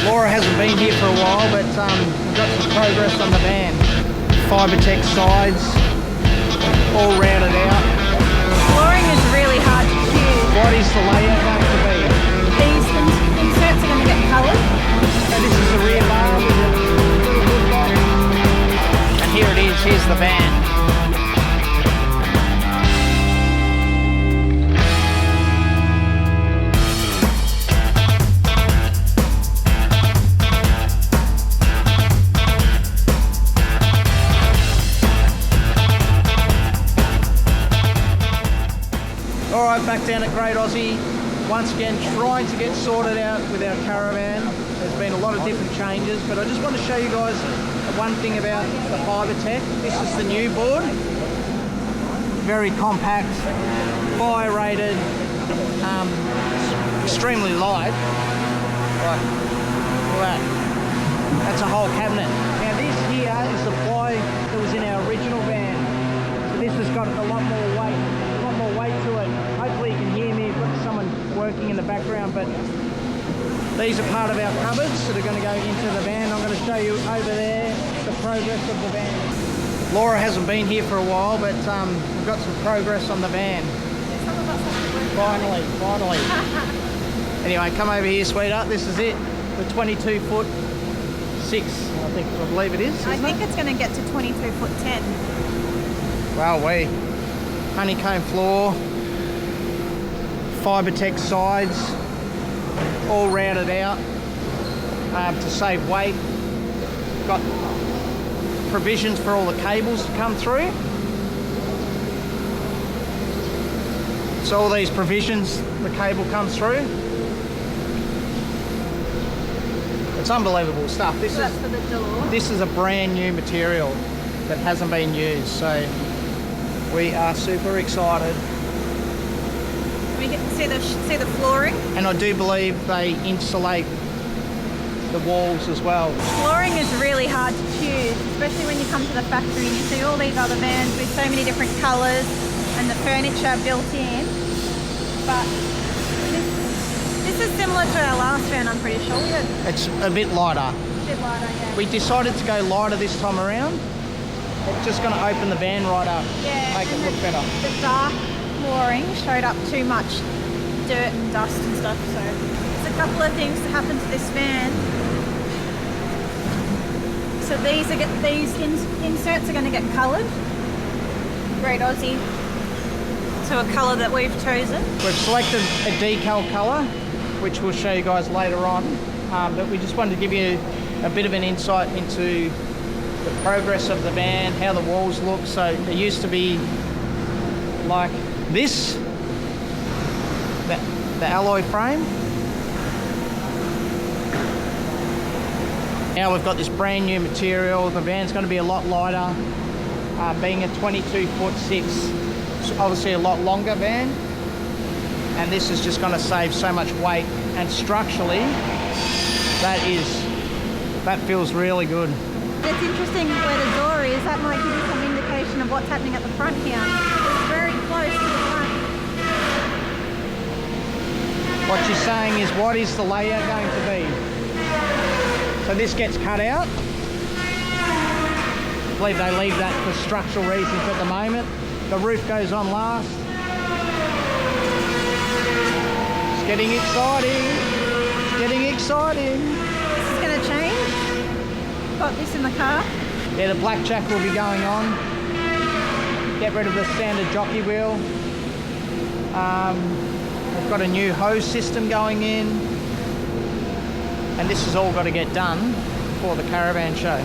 Laura hasn't been here for a while, but we've got some progress on the van. Fibretech sides, all rounded out. Flooring is really hard to choose. What is the layout going to be? These inserts are going to get coloured. So this is the rear bar with the little hood box. And here it is, here's the van. Alright, back down at Great Aussie. Once again, trying to get sorted out with our Caravan. There's been a lot of different changes, but I just want to show you guys one thing about the Fibretech. This is the new board. Very compact, fire rated, extremely light. Right, look at that. That's a whole cabinet. Now this here is the ply that was in our original van. So this has got a lot more weight to it. Hopefully you can hear me. I've got someone working in the background, but these are part of our cupboards that are going to go into the van. I'm going to show you over there the progress of the van. Laura hasn't been here for a while, but we've got some progress on the van. Finally. Anyway, come over here, sweetheart. This is it. The 22 foot 6, I believe it is. I think it's going to get to 22 foot 10. Wow, honeycomb floor, Fibretech sides, all rounded out to save weight. Got provisions for all the cables to come through. So all these provisions, the cable comes through. It's unbelievable stuff. This is for the door. This is a brand new material that hasn't been used, so we are super excited. We get to see the flooring. And I do believe they insulate the walls as well. Flooring is really hard to choose, especially when you come to the factory and you see all these other vans with so many different colours and the furniture built in. But this is similar to our last van, I'm pretty sure. It's a bit lighter. A bit lighter, yeah. We decided to go lighter this time around. It's just going to open the van right up, make it look better. The dark flooring showed up too much dirt and dust and stuff, so there's a couple of things to happen to this van. So these inserts are going to get coloured. Great Aussie. To a colour that we've chosen. We've selected a decal colour, which we'll show you guys later on, but we just wanted to give you a bit of an insight into the progress of the van, how the walls look. So they used to be like this, the alloy frame. Now we've got this brand new material. The van's going to be a lot lighter, being a 22 foot 6, so obviously a lot longer van, and this is just going to save so much weight, and structurally that feels really good. It's interesting where the door is. That might give you some indication of what's happening at the front here. It's very close to the front. What you're saying is, what is the layout going to be? So this gets cut out. I believe they leave that for structural reasons at the moment. The roof goes on last. It's getting exciting. It's getting exciting. This is going to change. Got this in the car. Yeah, the blackjack will be going on. Get rid of the standard jockey wheel. We've got a new hose system going in. And this has all got to get done for the Caravan Show.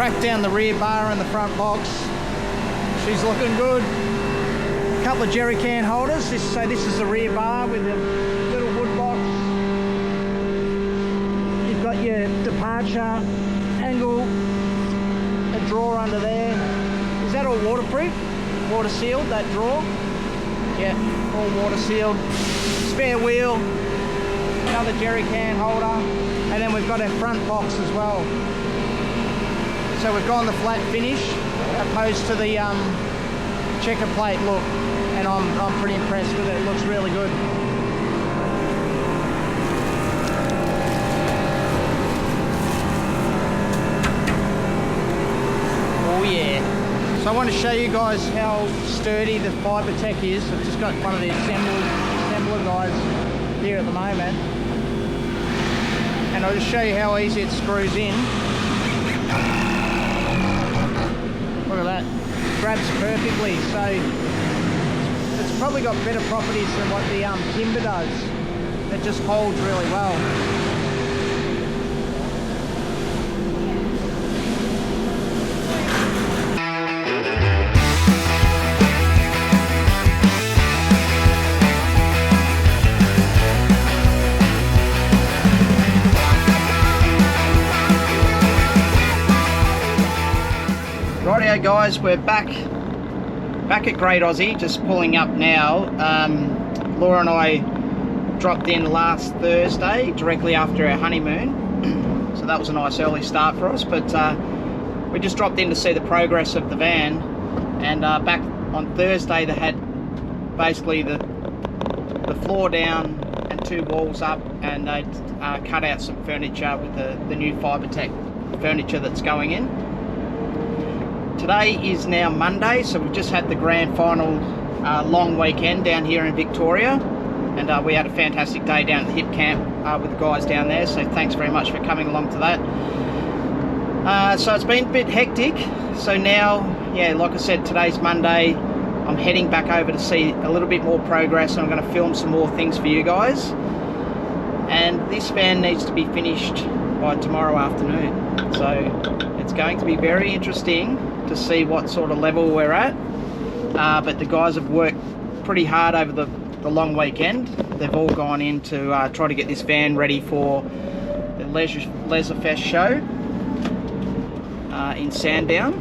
cracked down the rear bar in the front box. She's looking good. A couple of jerry can holders. So this is the rear bar with a little wood box. You've got your departure angle, a drawer under there. Is that all waterproof? Water sealed, that drawer? Yeah, all water sealed. Spare wheel, another jerry can holder, and then we've got our front box as well. So we've gone the flat finish opposed to the checker plate look, and I'm pretty impressed with it. It looks really good. Oh yeah. So I want to show you guys how sturdy the Fibretech is. I've just got one of the assembler guys here at the moment, and I'll just show you how easy it screws in. Look at that, grabs perfectly. So it's probably got better properties than what the timber does. It just holds really well. Rightio guys, we're back at Great Aussie, just pulling up now. Laura and I dropped in last Thursday, directly after our honeymoon. So that was a nice early start for us, but we just dropped in to see the progress of the van. And back on Thursday they had basically the floor down and 2 walls up, and they'd cut out some furniture with the new Fibretech furniture that's going in. Today is now Monday, so we've just had the grand final long weekend down here in Victoria, and we had a fantastic day down at the hip camp with the guys down there, so thanks very much for coming along to that. So it's been a bit hectic, so now, yeah, like I said, today's Monday. I'm heading back over to see a little bit more progress, and I'm going to film some more things for you guys. And this van needs to be finished by tomorrow afternoon, so it's going to be very interesting to see what sort of level we're at. But the guys have worked pretty hard over the long weekend. They've all gone in to try to get this van ready for the Leisure Fest show in Sandown,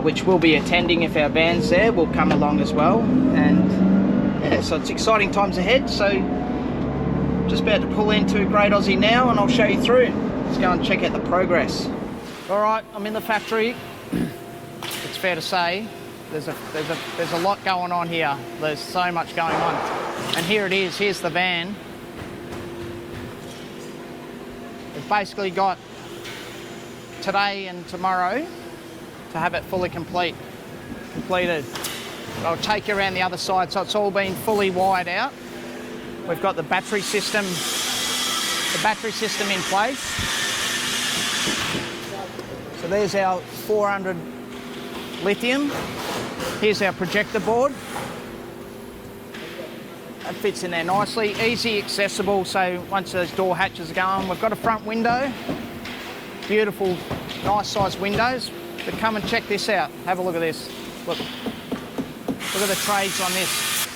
which we'll be attending. If our van's there, we'll come along as well. And yeah, so it's exciting times ahead. So just about to pull into Great Aussie now, and I'll show you through. Let's go and check out the progress. Alright, I'm in the factory. It's fair to say there's a lot going on here. There's so much going on. And here it is, here's the van. We've basically got today and tomorrow to have it fully completed. I'll take you around the other side. So it's all been fully wired out. We've got the battery system in place. So there's our 400 lithium. Here's our projector board. That fits in there nicely, easy, accessible. So once those door hatches are going, we've got a front window. Beautiful, nice sized windows. But come and check this out. Have a look at this. Look at the trades on this.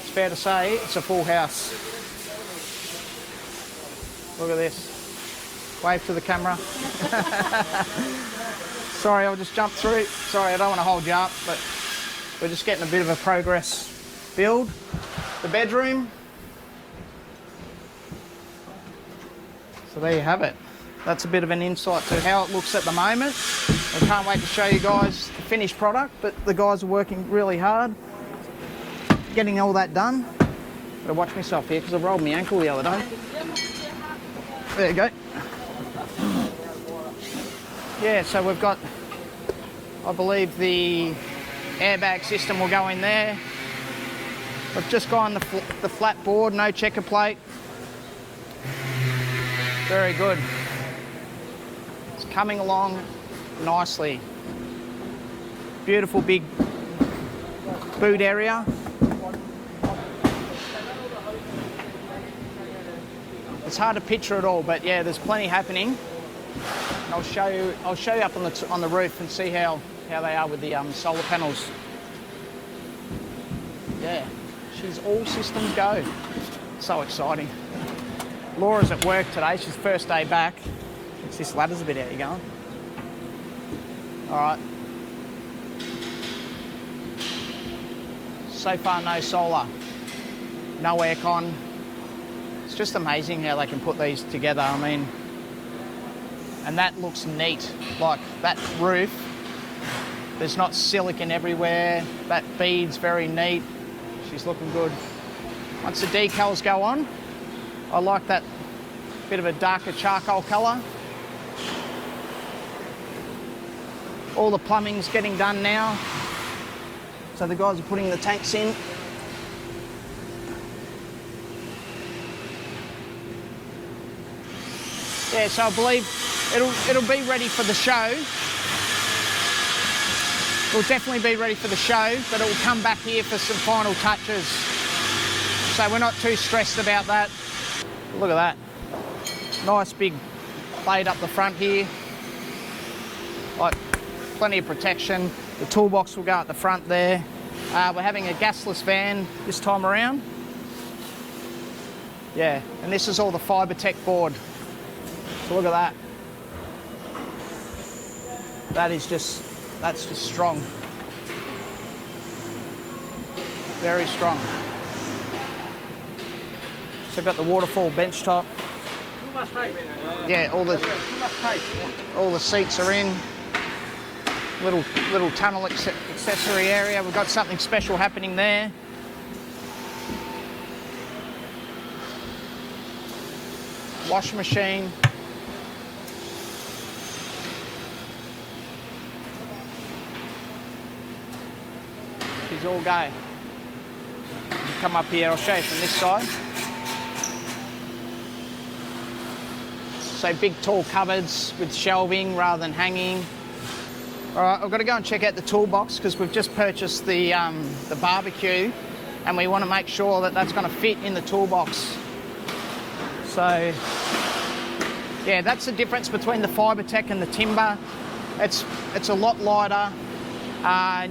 It's fair to say it's a full house. Look at this. Wave to the camera. Sorry, I'll just jump through. Sorry, I don't want to hold you up, but we're just getting a bit of a progress build. The bedroom. So there you have it. That's a bit of an insight to how it looks at the moment. I can't wait to show you guys the finished product, but the guys are working really hard getting all that done. Gotta watch myself here because I rolled my ankle the other day. There you go. Yeah, so we've got, I believe the airbag system will go in there. We've just gone the flat board, no checker plate. Very good. It's coming along nicely. Beautiful big boot area. It's hard to picture it all, but yeah, there's plenty happening. And I'll show you up on the roof and see how they are with the solar panels. Yeah, she's all systems go. So exciting. Laura's at work today. She's first day back. This ladder's a bit out. You going? All right. So far, no solar, no aircon. It's just amazing how they can put these together. I mean, and that looks neat. Like that roof, there's not silicon everywhere. That bead's very neat. She's looking good. Once the decals go on, I like that bit of a darker charcoal colour. All the plumbing's getting done now. So the guys are putting the tanks in. Yeah, so I believe it'll be ready for the show. It'll definitely be ready for the show, but it will come back here for some final touches. So we're not too stressed about that. Look at that. Nice big plate up the front here. Like, plenty of protection. The toolbox will go at the front there. We're having a gasless van this time around. Yeah, and this is all the Fibretech board. So look at that. That's just strong. Very strong. So I've got the waterfall bench top. Yeah, all the seats are in. Little tunnel accessory area. We've got something special happening there. Wash machine. She's all go. Come up here, I'll show you from this side. So big tall cupboards with shelving rather than hanging. All right, I've got to go and check out the toolbox because we've just purchased the barbecue and we want to make sure that that's going to fit in the toolbox. So, yeah, that's the difference between the Fibretech and the timber. It's a lot lighter,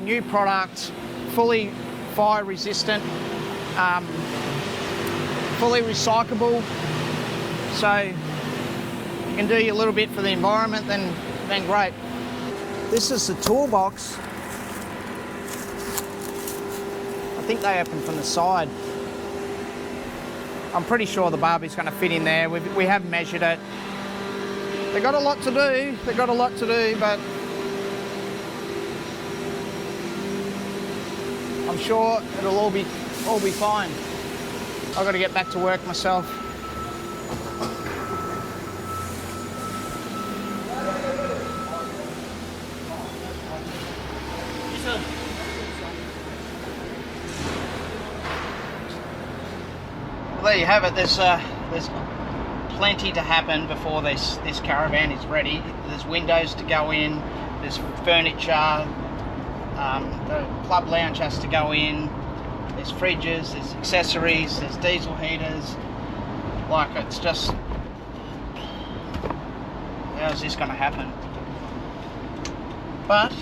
new product, fully fire resistant, fully recyclable. So you can do your little bit for the environment, then great. This is the toolbox. I think they open from the side. I'm pretty sure the Barbie's going to fit in there. We have measured it. They've got a lot to do. But I'm sure it'll all be fine. I've got to get back to work myself. Well, there you have it. There's plenty to happen before this caravan is ready. There's windows to go in. There's furniture. The club lounge has to go in. There's fridges. There's accessories. There's diesel heaters. Like, it's just, how's this going to happen? But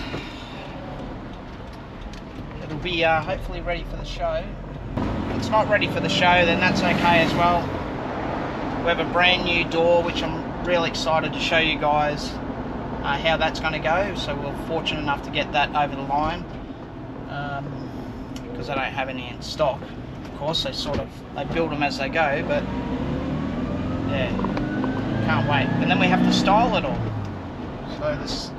it'll be hopefully ready for the show. If it's not ready for the show, then that's okay as well. We have a brand new door, which I'm really excited to show you guys how that's going to go. So we're fortunate enough to get that over the line because I don't have any in stock. Of course, they build them as they go, but yeah, can't wait. And then we have to style it all. So there's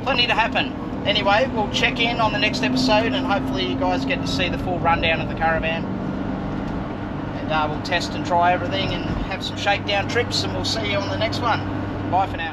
plenty to happen. Anyway, we'll check in on the next episode and hopefully you guys get to see the full rundown of the caravan. And we'll test and try everything and have some shakedown trips, and we'll see you on the next one. Bye for now.